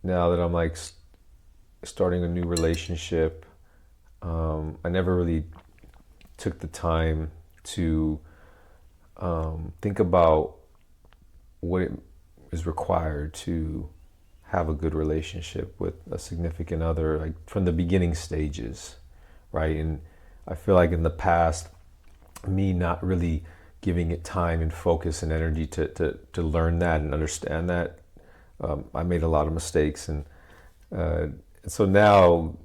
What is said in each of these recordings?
now that I'm like starting a new relationship, I never really took the time to think about what it is required to have a good relationship with a significant other, like from the beginning stages, right? And I feel like in the past, me not really giving it time and focus and energy to learn that and understand that, I made a lot of mistakes. And uh, so now,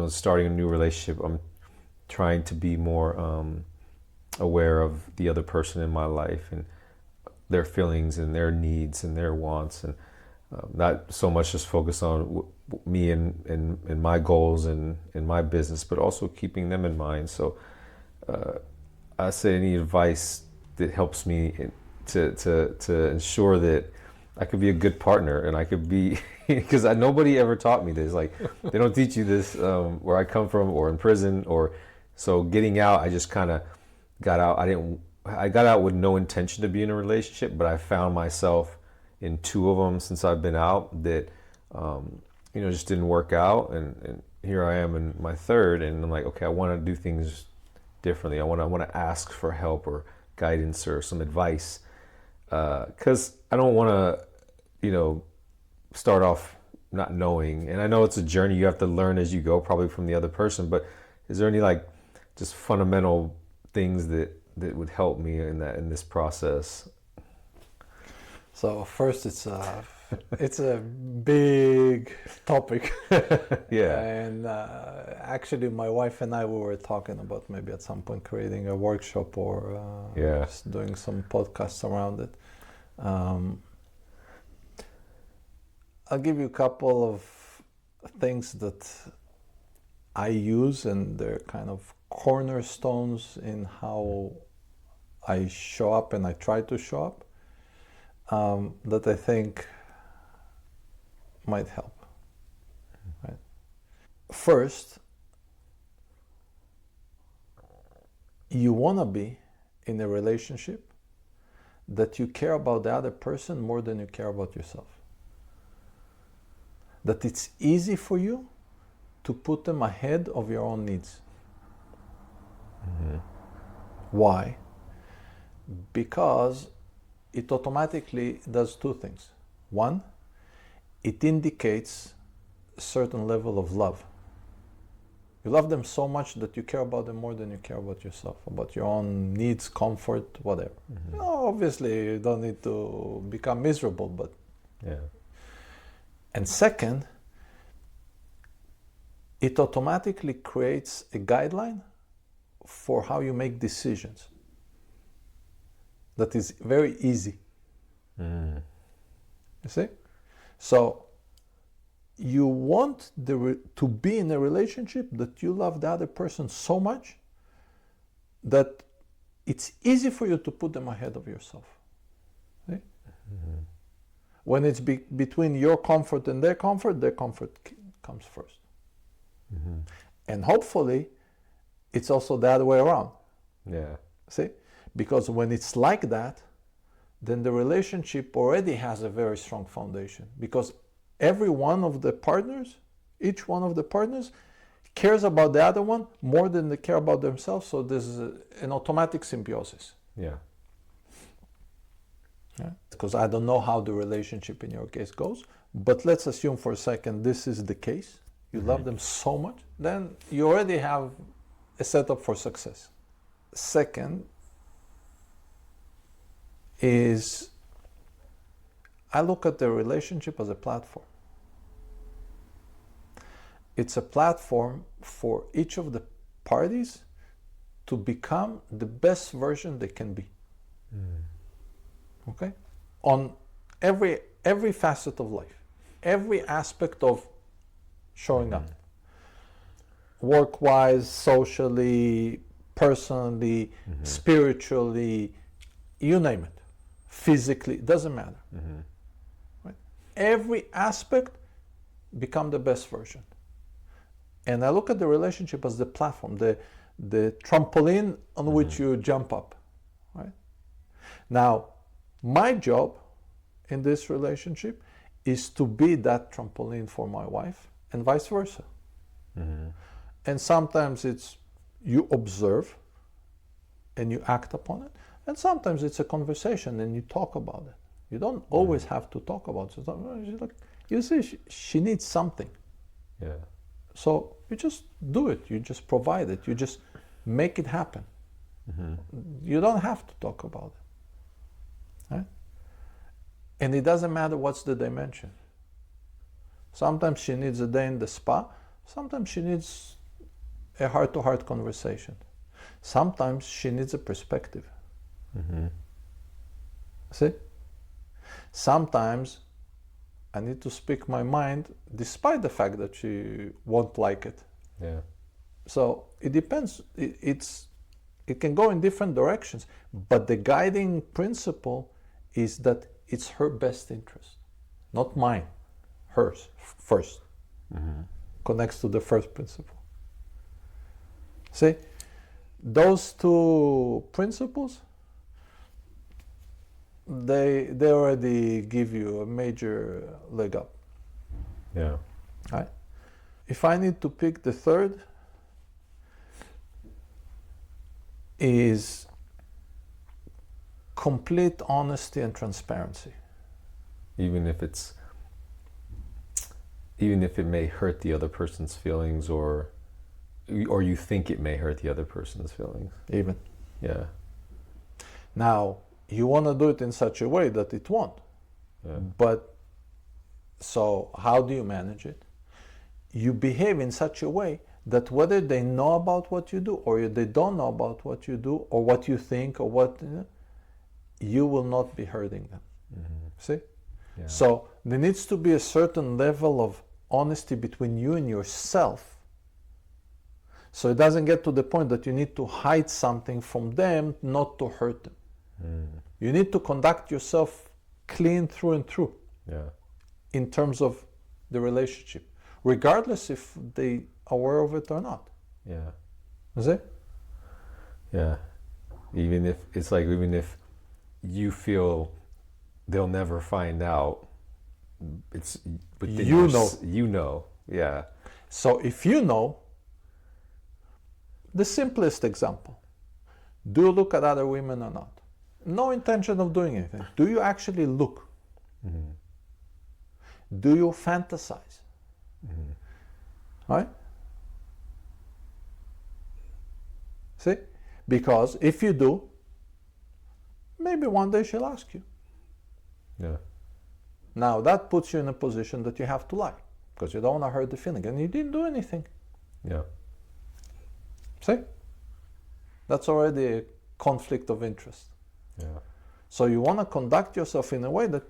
starting a new relationship, I'm trying to be more aware of the other person in my life and their feelings and their needs and their wants, and not so much just focus on me and my goals and my business, but also keeping them in mind. So I say any advice that helps me to ensure that I could be a good partner and I could be because nobody ever taught me this. Like they don't teach you this where I come from or in prison or so. Getting out, I just kind of got out. I got out with no intention to be in a relationship, but I found myself in two of them since I've been out that just didn't work out, and here I am in my third, and I'm like, okay, I want to do things differently. I want to ask for help or guidance or some advice because I don't want to start off not knowing. And I know it's a journey you have to learn as you go, probably from the other person. But is there any like just fundamental things that would help me in this process? So first, it's a big topic, Yeah. and actually, my wife and I we were talking about maybe at some point creating a workshop or Yeah. just doing some podcasts around it. Um, I'll give you a couple of things that I use, and they're kind of cornerstones in how I show up and I try to show up, that I think might help. Right? First, you want to be in a relationship that you care about the other person more than you care about yourself. That it's easy for you to put them ahead of your own needs. Mm-hmm. Why? Because it automatically does two things. One, it indicates a certain level of love. You love them so much that you care about them more than you care about yourself, about your own needs, comfort, whatever. Mm-hmm. Obviously, you don't need to become miserable, but... Yeah. And second, it automatically creates a guideline for how you make decisions. That is very easy. Mm. You see? So you want to be in a relationship that you love the other person so much that it's easy for you to put them ahead of yourself. See? Mm-hmm. When it's between your comfort and their comfort comes first. Mm-hmm. And hopefully, it's also the other way around. Yeah. See? Because when it's like that, then the relationship already has a very strong foundation. Because every one of the partners, each one of the partners, cares about the other one more than they care about themselves. So there's an automatic symbiosis. Yeah. Yeah? Because I don't know how the relationship in your case goes, but let's assume for a second this is the case. You love them so much, then you already have a setup for success. Second is I look at the relationship as a platform. It's a platform for each of the parties to become the best version they can be. Okay? On every facet of life, every aspect of showing up. Work-wise, socially, personally, spiritually, you name it. Physically, it doesn't matter. Right? Every aspect become the best version. And I look at the relationship as the platform, the trampoline on which you jump up. Right? Now, my job in this relationship is to be that trampoline for my wife and vice versa. And sometimes it's you observe and you act upon it, and sometimes it's a conversation and you talk about it. You don't always have to talk about it. She's like, you see, she needs something. Yeah. So you just do it. You just provide it. You just make it happen. You don't have to talk about it. Right? And it doesn't matter what's the dimension. Sometimes she needs a day in the spa. Sometimes she needs a heart-to-heart conversation. Sometimes she needs a perspective. See? Sometimes I need to speak my mind despite the fact that she won't like it. Yeah. So it depends. It can go in different directions, but the guiding principle is that it's her best interest, not mine, hers first. Connects to the first principle. See, those two principles, they already give you a major leg up. Yeah. Right? If I need to pick the third, is complete honesty and transparency. Even if it may hurt the other person's feelings, or you think it may hurt the other person's feelings. Even. Yeah. Now, you want to do it in such a way that it won't. Yeah. But, so how do you manage it? You behave in such a way that whether they know about what you do or they don't know about what you do or what you think or what, you will not be hurting them. See? Yeah. So there needs to be a certain level of honesty between you and yourself. So it doesn't get to the point that you need to hide something from them not to hurt them. You need to conduct yourself clean through and through. Yeah. In terms of the relationship, regardless if they are aware of it or not. Yeah. Is it? Yeah. Even if you feel they'll never find out, but then you know. Yeah. So if you know, the simplest example, do you look at other women or not? No intention of doing anything. Do you actually look? Do you fantasize? Right? See? Because if you do, maybe one day she'll ask you. Yeah. Now that puts you in a position that you have to lie because you don't want to hurt the feeling and you didn't do anything. Yeah. See? That's already a conflict of interest. Yeah. So you want to conduct yourself in a way that,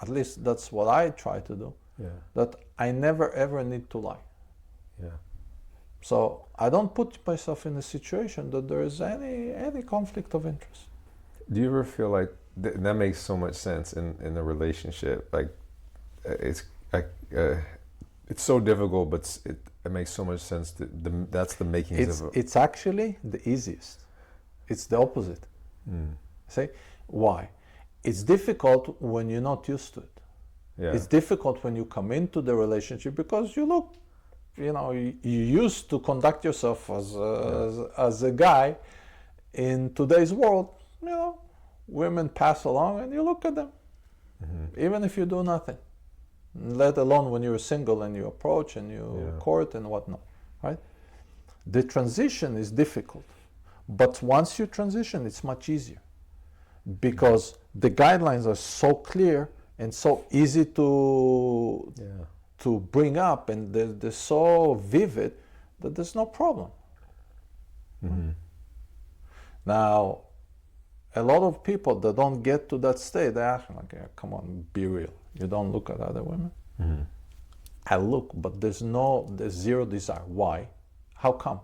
at least that's what I try to do, Yeah. that I never ever need to lie. Yeah. So I don't put myself in a situation that there is any conflict of interest. Do you ever feel like that makes so much sense in a relationship? Like it's so difficult, but it makes so much sense. That's the makings of it. It's actually the easiest. It's the opposite. See? Why? It's difficult when you're not used to it. Yeah. It's difficult when you come into the relationship because you look, you used to conduct yourself as a guy. In today's world, women pass along and you look at them, even if you do nothing, let alone when you're single and you approach and you court and whatnot, right? The transition is difficult, but once you transition, it's much easier because the guidelines are so clear and so easy to bring up, and they're so vivid that there's no problem. Now, a lot of people that don't get to that state, they ask me like, yeah, come on, be real. You don't look at other women? I look, but there's zero desire. Why? How come?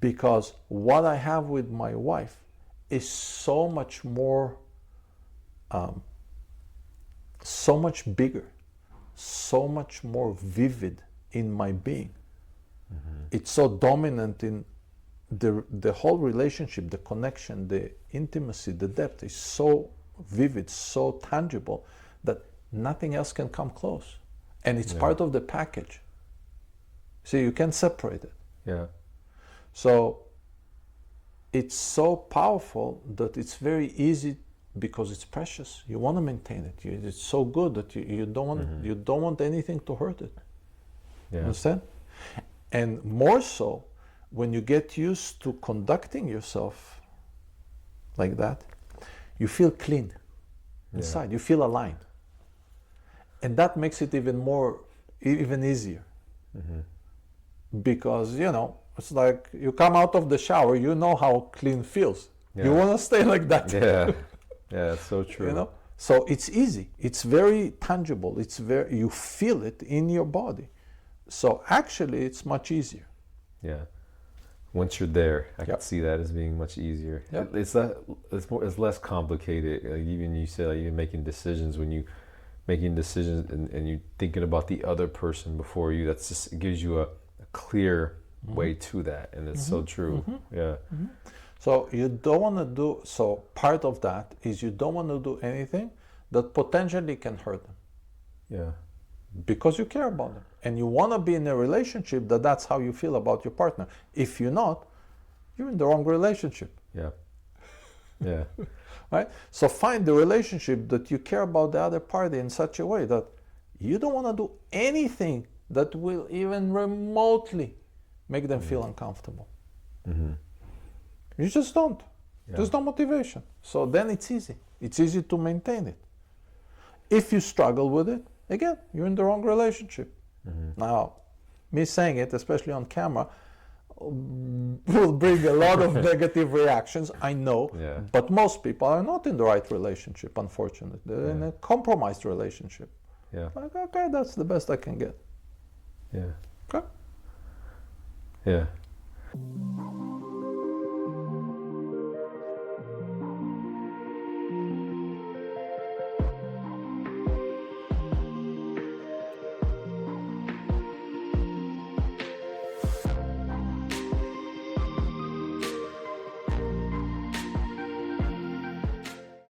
Because what I have with my wife is so much more, so much bigger, so much more vivid in my being. It's so dominant in the whole relationship, the connection, the intimacy, the depth is so vivid, so tangible, that nothing else can come close. And it's Yeah. part of the package. So you can separate it. Yeah. So it's so powerful that it's very easy because it's precious. You want to maintain it. It's so good that you don't want you don't want anything to hurt it. Yeah. Understand? And more so when you get used to conducting yourself like that, you feel clean inside. You feel aligned. And that makes it even easier. Because, it's like you come out of the shower, you know how clean feels. Yeah. You want to stay like that. Yeah. Yeah, it's so true. So it's easy. It's very tangible. You feel it in your body. So actually, it's much easier. Yeah. Once you're there, I can Yep. see that as being much easier. Yep. It's less complicated. Like even you said, like even making decisions, when you making decisions and you thinking about the other person before you, that's just, it gives you a clear way to that, and it's so true. Yeah. So you don't want to so part of that is you don't want to do anything that potentially can hurt them Yeah. because you care about them. And you want to be in a relationship that's how you feel about your partner. If you're not, you're in the wrong relationship. Yeah. Yeah. Right? So find the relationship that you care about the other party in such a way that you don't want to do anything that will even remotely make them feel uncomfortable. You just don't. Yeah. There's no motivation. So then it's easy. It's easy to maintain it. If you struggle with it, again, you're in the wrong relationship. Now, me saying it, especially on camera, will bring a lot of negative reactions, I know, Yeah. but most people are not in the right relationship, unfortunately. They're in a compromised relationship. Yeah. Like, okay, that's the best I can get. Yeah. Okay? Yeah.